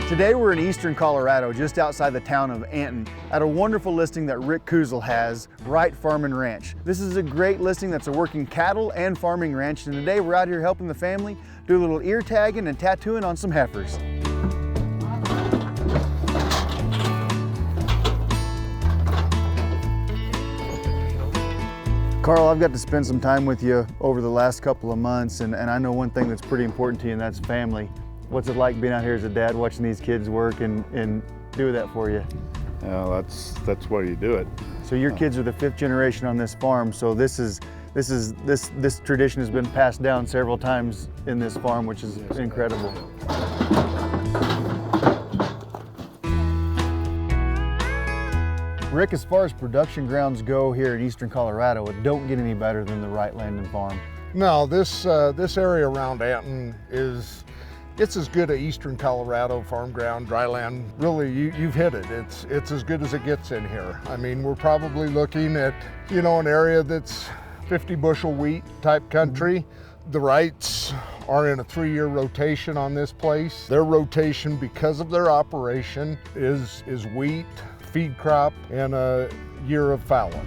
Today we're in eastern Colorado, just outside the town of Anton, at a wonderful listing that Rick Kuzel has, Wright Farm and Ranch. This is a great listing that's a working cattle and farming ranch, and today we're out here helping the family do a little ear tagging and tattooing on some heifers. Carl, I've got to spend some time with you over the last couple of months, and I know one thing that's pretty important to you, and that's family. What's it like being out here as a dad, watching these kids work and do that for you? Yeah, that's why you do it. So your kids are the 5th generation on this farm, so this tradition has been passed down several times in this farm, which is incredible. Rick, as far as production grounds go here in eastern Colorado, it don't get any better than the Wright Land and Farm. No, this area around Anton it's as good a eastern Colorado farm ground, dry land. Really, you've hit it. It's as good as it gets in here. I mean, we're probably looking at, an area that's 50 bushel wheat type country. The Wright'S are in a 3-year rotation on this place. Their rotation, because of their operation, is wheat, feed crop, and a year of fallow.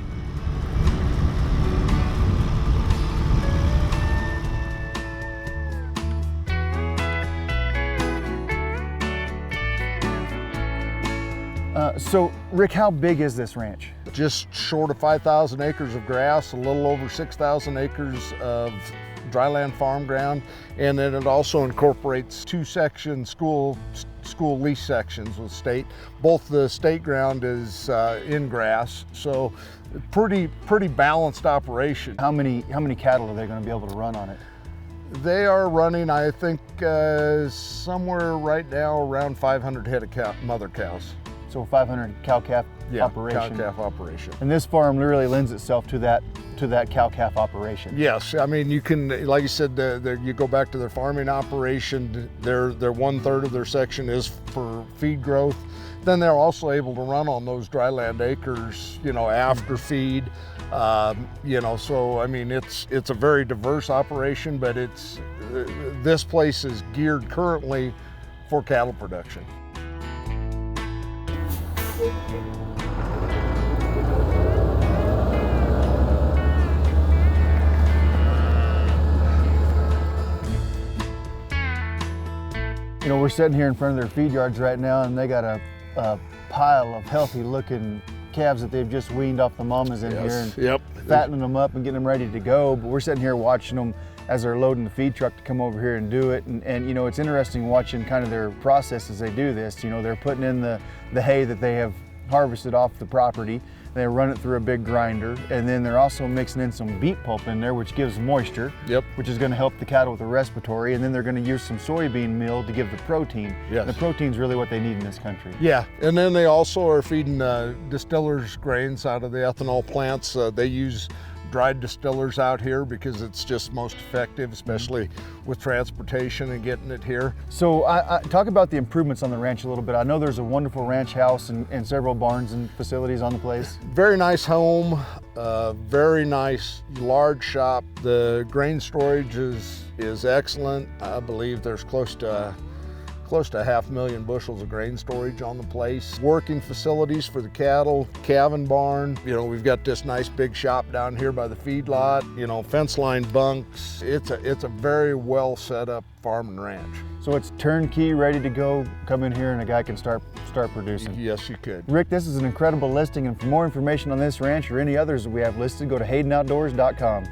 So Rick, how big is this ranch? Just short of 5,000 acres of grass, a little over 6,000 acres of dryland farm ground, and then it also incorporates 2 section school lease sections with state. Both the state ground is in grass, so pretty balanced operation. How many cattle are they going to be able to run on it? They are running, I think, somewhere right now around 500 head of mother cows. So 500 cow-calf operation. Cow-calf operation. And this farm really lends itself to that cow-calf operation. Yes, I mean, you can, like you said, you go back to their farming operation, their 1/3 of their section is for feed growth. Then they're also able to run on those dryland acres, after feed. So I mean, it's a very diverse operation, but this place is geared currently for cattle production. We're sitting here in front of their feed yards right now, and they got a pile of healthy looking calves that they've just weaned off the mamas in here and fattening them up and getting them ready to go. But we're sitting here watching them as they're loading the feed truck to come over here and do it. And it's interesting watching kind of their process as they do this. They're putting in the hay that they have harvested off the property. They run it through a big grinder, and then they're also mixing in some beet pulp in there, which gives moisture, which is going to help the cattle with the respiratory, and then they're going to use some soybean meal to give the protein. Yes. The protein's really what they need in this country. Yeah, and then they also are feeding distillers grains out of the ethanol plants. They use dried distillers out here because it's just most effective, especially with transportation and getting it here. So I talk about the improvements on the ranch a little bit. I know there's a wonderful ranch house and several barns and facilities on the place. Very nice home, very nice large shop. The grain storage is excellent. I believe there's close to 500,000 bushels of grain storage on the place. Working facilities for the cattle, calving barn. We've got this nice big shop down here by the feed lot, fence line bunks. It's a very well set up farm and ranch. So it's turnkey, ready to go. Come in here and a guy can start producing. Yes, you could. Rick, this is an incredible listing, and for more information on this ranch or any others that we have listed, go to HaydenOutdoors.com.